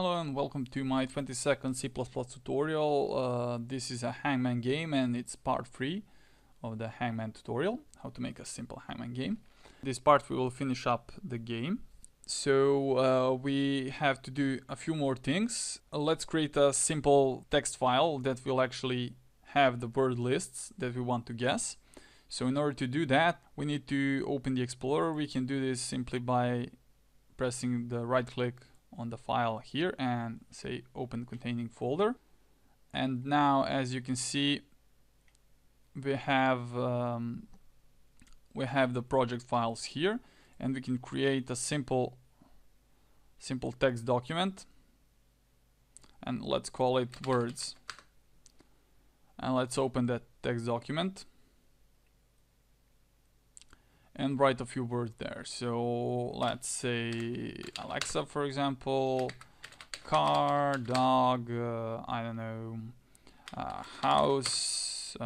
Hello and welcome to my 20-second C++ tutorial. This is a Hangman game and it's part 3 of the Hangman tutorial, how to make a simple Hangman game. This part we will finish up the game. So we have to do a few more things. Let's create a simple text file that will actually have the word lists that we want to guess. So in order to do that, we need to open the Explorer. We can do this simply by pressing the right click on the file here and say open containing folder. And now, as you can see, we have the project files here, and we can create a simple text document, and let's call it words. And let's open that text document and write a few words there. So let's say Alexa, for example, car, dog, I don't know, house,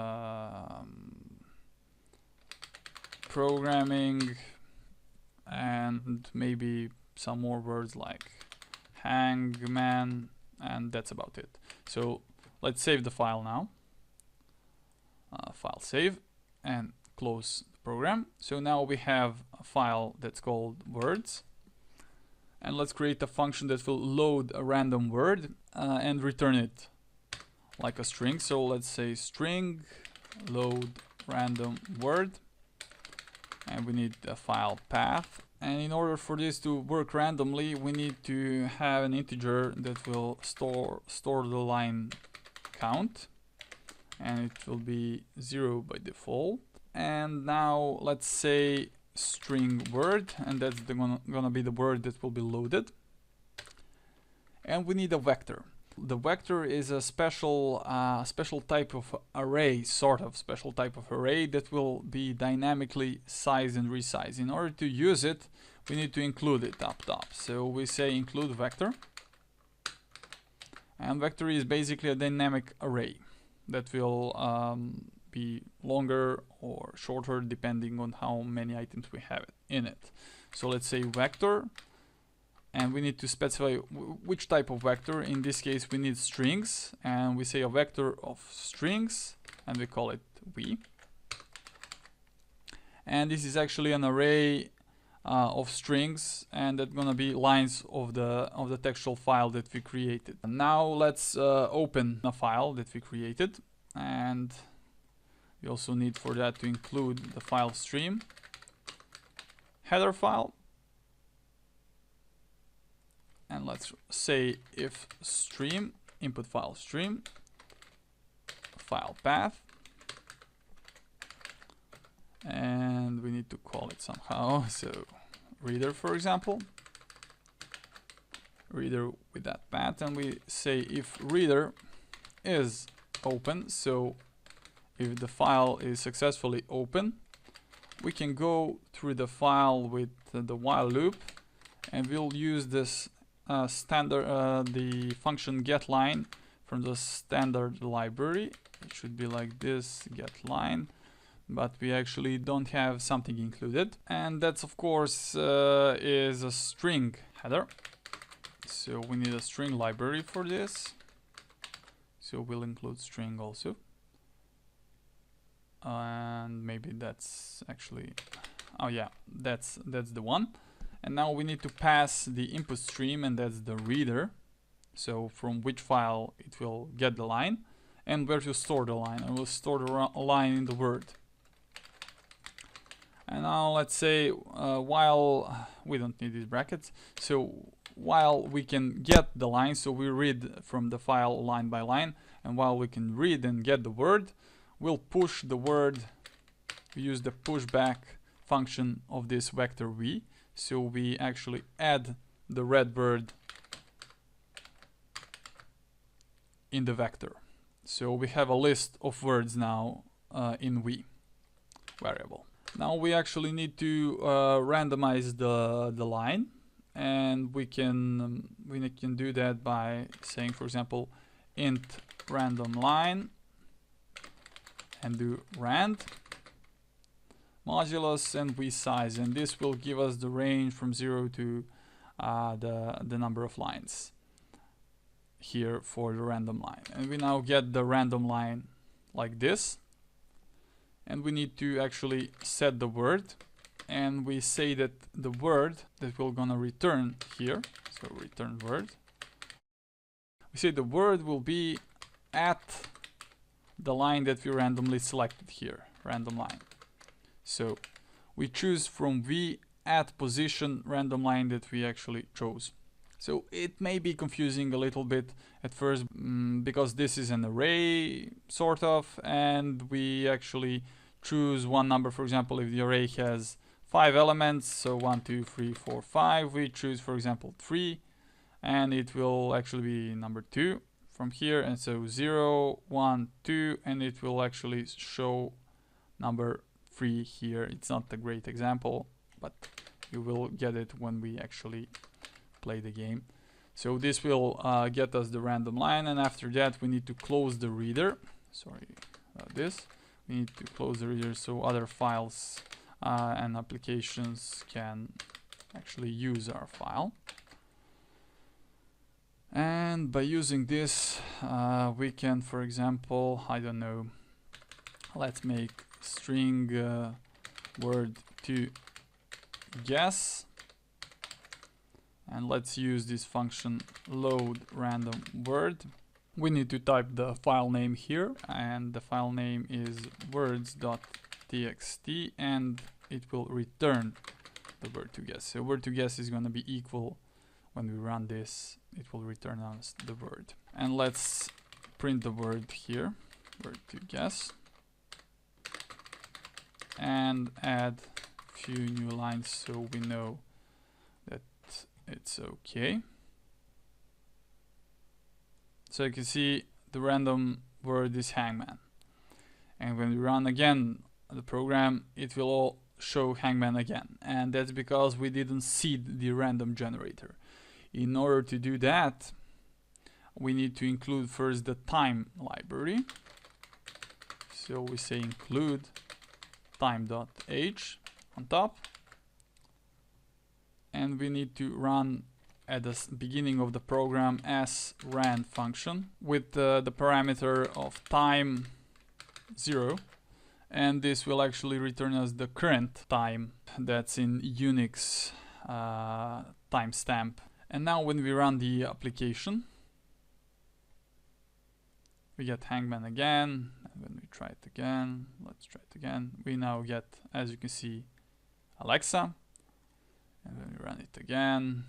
programming, and maybe some more words like Hangman, and that's about it. So let's save the file now. File save and close program. So now we have a file that's called words, and let's create a function that will load a random word and return it like a string. So let's say string load random word, and we need a file path. And in order for this to work randomly, we need to have an integer that will store the line count, and it will be 0 by default. And now let's say string word, and that's gonna be the word that will be loaded. And we need a vector. The vector is a special type of array, sort of special type of array that will be dynamically sized and resized. In order to use it, we need to include it up top. So we say include vector, and vector is basically a dynamic array that will be longer or shorter depending on how many items we have in it. So let's say vector, and we need to specify which type of vector. In this case we need strings, and we say a vector of strings, and we call it v. And this is actually an array of strings, and that's gonna be lines of the textual file that we created. And now let's open a file that we created, and we also need for that to include the file stream header file. And let's say if stream input file stream file path, and we need to call it somehow. So reader, for example, reader with that path, and we say if reader is open, so if the file is successfully open, we can go through the file with the while loop, and we'll use this the function getLine from the standard library. It should be like this, getLine, but we actually don't have something included, and that's of course is a string header. So we need a string library for this, so we'll include string also. And maybe that's actually, oh yeah, that's the one. And now we need to pass the input stream, and that's the reader, so from which file it will get the line and where to store the line. And we'll store the line in the word. And now let's say while we don't need these brackets, so while we can get the line, so we read from the file line by line, and while we can read and get the word, we'll push the word. We use the pushback function of this vector v, so we actually add the red word in the vector. So we have a list of words now in v variable. Now we actually need to randomize the line, and we can do that by saying, for example, int random line, and do rand modulus and resize, and this will give us the range from 0 to the number of lines. here for the random line. And we now get the random line like this. And we need to actually set the word. And we say that the word that we're gonna return here, so return word, we say the word will be at the line that we randomly selected here, random line. So we choose from v at position random line that we actually chose. So it may be confusing a little bit at first because this is an array sort of, and we actually choose one number. For example, if the array has 5 elements, so 1, 2, 3, 4, 5, we choose for example 3, and it will actually be number 2 from here, and so 0, 1, 2, and it will actually show number 3 here. It's not a great example, but you will get it when we actually play the game. So this will get us the random line, and after that we need to close the reader. Sorry about this. We need to close the reader so other files and applications can actually use our file. And by using this we can, for example, I don't know, let's make string word to guess, and let's use this function load random word. We need to type the file name here, and the file name is words.txt, and it will return the word to guess. So word to guess is going to be equal, when we run this, it will return us the word. And let's print the word here, word to guess, and add a few new lines so we know that it's okay. So you can see the random word is Hangman, and when we run again the program, it will all show Hangman again, and that's because we didn't seed the random generator. In order to do that, we need to include first the time library. So we say include time.h on top, and we need to run at the beginning of the program sRand function with the parameter of time 0, and this will actually return us the current time that's in Unix timestamp. And now when we run the application, we get Hangman again, and when we try it again, let's try it again, we now get, as you can see, Alexa, and when we run it again,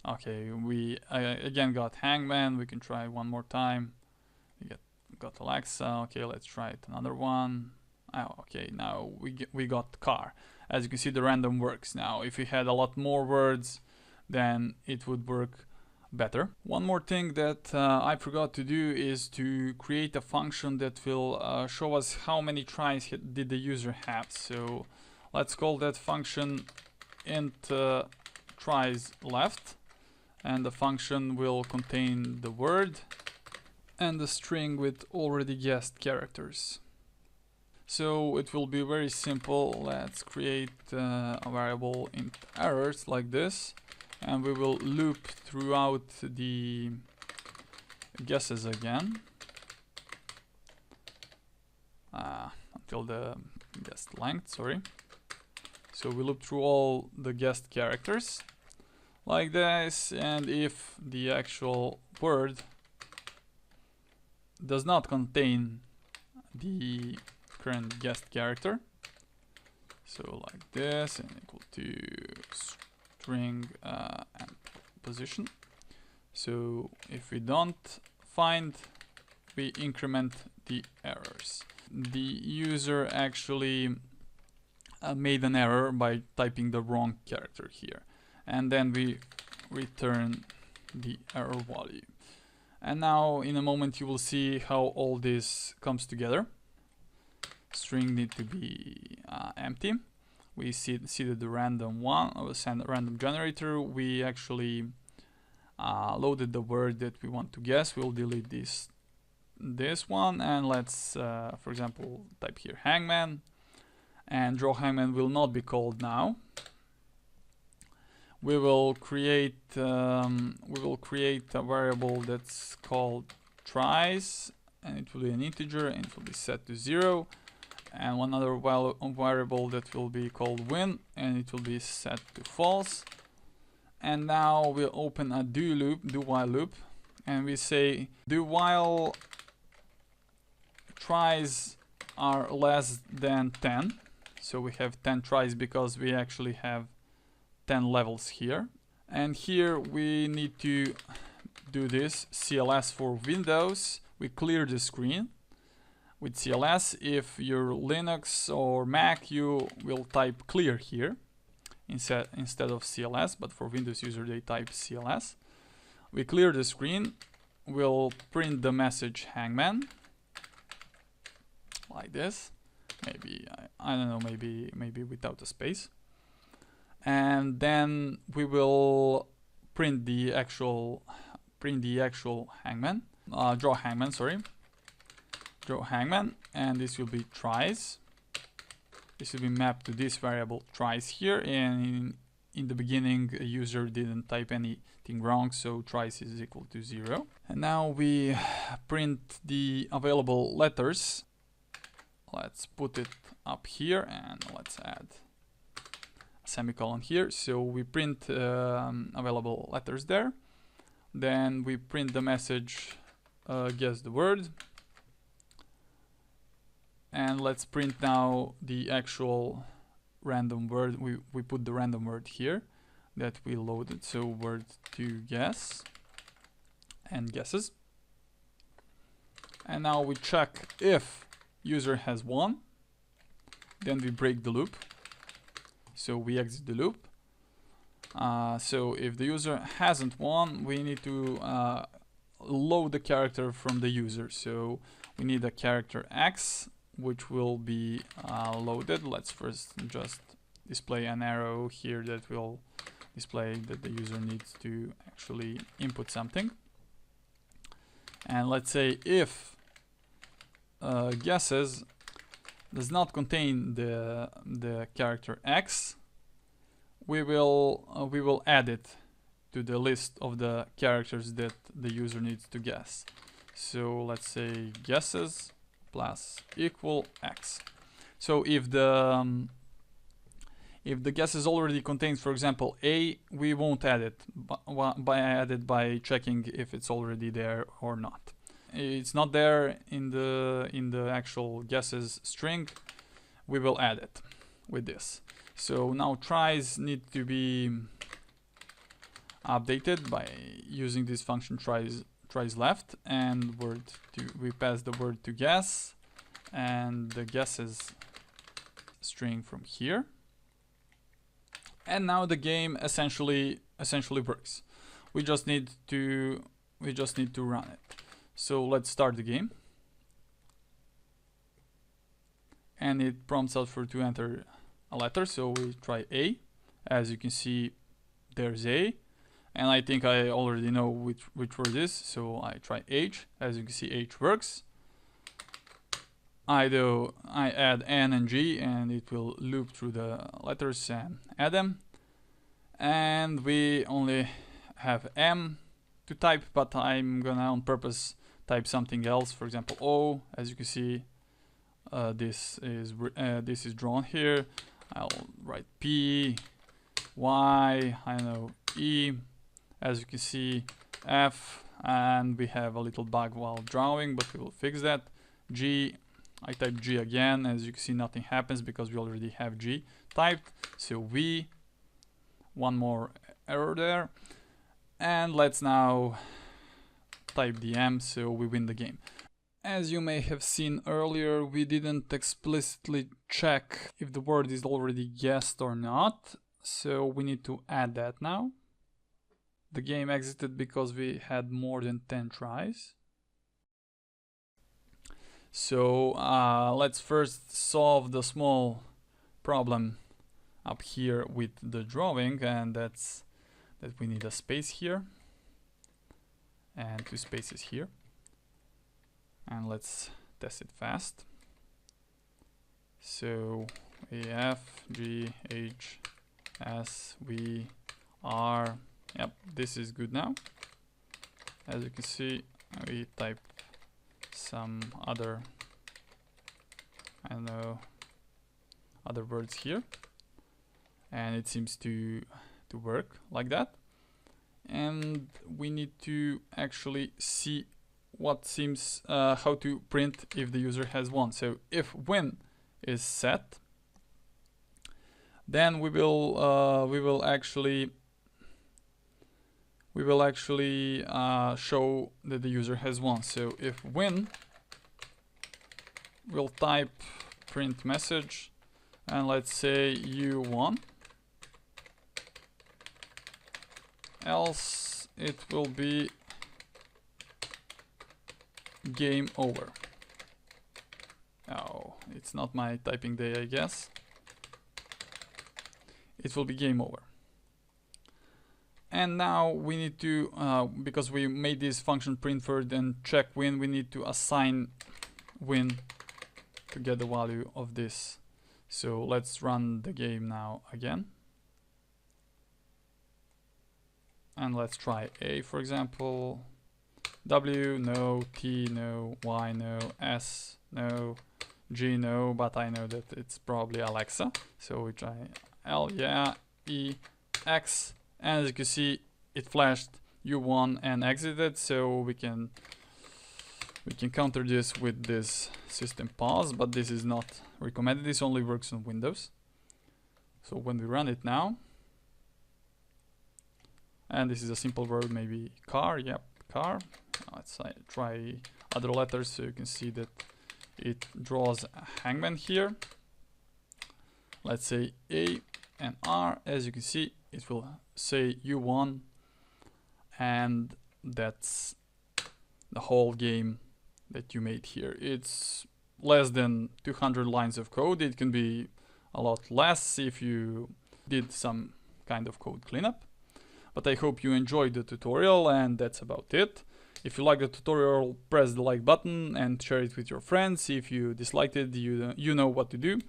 okay, we again got Hangman. We can try one more time. We got Alexa. Okay, let's try it another one. Oh, okay, now we got car. As you can see, the random works now. If we had a lot more words, then it would work better. One more thing that I forgot to do is to create a function that will show us how many tries did the user have. So let's call that function int tries left, and the function will contain the word and the string with already guessed characters. So it will be very simple. Let's create a variable int errors like this, and we will loop throughout the guesses again until the guessed length, sorry. So we loop through all the guessed characters like this, and if the actual word does not contain the current guessed character, so like this, and equal to string and position. So if we don't find, we increment the errors. The user actually made an error by typing the wrong character here, and then we return the error value. And now in a moment you will see how all this comes together. String need to be empty. We see that the random one, or random generator, we actually loaded the word that we want to guess. We'll delete this one, and let's for example type here Hangman, and draw Hangman will not be called now. we will create a variable that's called tries, and it will be an integer and it will be set to 0, and one other variable that will be called win, and it will be set to false. And now we'll open a do while loop, and we say do while tries are less than 10. So we have 10 tries because we actually have 10 levels here. And here we need to do this CLS for Windows. We clear the screen with CLS. If you're Linux or Mac, you will type clear here instead of CLS, but for Windows user they type CLS. We clear the screen. We'll print the message Hangman like this. Maybe I don't know, maybe without a space. And then we will print the actual Hangman, draw Hangman, sorry. Draw Hangman, and this will be tries. This will be mapped to this variable tries here, and in the beginning a user didn't type anything wrong, so tries is equal to 0. And now we print the available letters. Let's put it up here and let's add a semicolon here. So we print available letters there. Then we print the message guess the word. And let's print now the actual random word. We put the random word here that we loaded. So word to guess and guesses. And now we check if user has won. Then we break the loop. So we exit the loop. So if the user hasn't won, we need to load the character from the user. So we need a character X, which will be loaded. Let's first just display an arrow here that will display that the user needs to actually input something. And let's say if guesses does not contain the character X, we will add it to the list of the characters that the user needs to guess. So let's say guesses plus equal X. So if the guesses already contains, for example, A, we won't add it by checking if it's already there or not. It's not there in the actual guesses string, we will add it with this. So now tries need to be updated by using this function tries left, and we pass the word to guess and the guesses string from here. And now the game essentially works. We just need to run it. So let's start the game. And it prompts us to enter a letter, so we try A. As you can see, there's A. And I think I already know which word is, so I try H. As you can see, H works. I add N and G, and it will loop through the letters and add them. And we only have M to type, but I'm gonna on purpose type something else. For example, O. As you can see, this is drawn here. I'll write P, Y, I don't know, E. As you can see, F, and we have a little bug while drawing, but we will fix that. G, I type G again. As you can see, nothing happens because we already have G typed. So V, one more error there. And let's now type the M, so we win the game. As you may have seen earlier, we didn't explicitly check if the word is already guessed or not, so we need to add that now. The game exited because we had more than 10 tries. So let's first solve the small problem up here with the drawing, and that's that we need a space here and 2 spaces here. And let's test it fast. So A, F, G, H, S, V, R. Yep, this is good now. As you can see, we type some other, I don't know, other words here, and it seems to work like that. And we need to actually see what seems how to print if the user has won. So if win is set, then we will actually show that the user has won. So if win, we'll type print message, and let's say you won. Else it will be game over. Oh, it's not my typing day, I guess. It will be game over. And now we need to, because we made this function print first and check win, we need to assign win to get the value of this. So let's run the game now again. And let's try A, for example. W, no. T, no. Y, no. S, no. G, no. But I know that it's probably Alexa. So we try L, yeah. E, X. And as you can see, it flashed you won and exited. So we can counter this with this system pause, but this is not recommended. This only works on Windows. So when we run it now, and this is a simple word, maybe car, yep, car. Let's try other letters so you can see that it draws a hangman here. Let's say A and R. As you can see, it will say you won, and that's the whole game that you made here. It's less than 200 lines of code. It can be a lot less if you did some kind of code cleanup. But I hope you enjoyed the tutorial, and that's about it. If you like the tutorial, press the like button and share it with your friends. If you disliked it, you know what to do.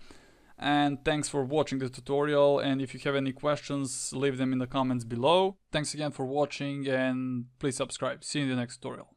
And thanks for watching the tutorial, and if you have any questions, leave them in the comments below. Thanks again for watching, and please subscribe. See you in the next tutorial.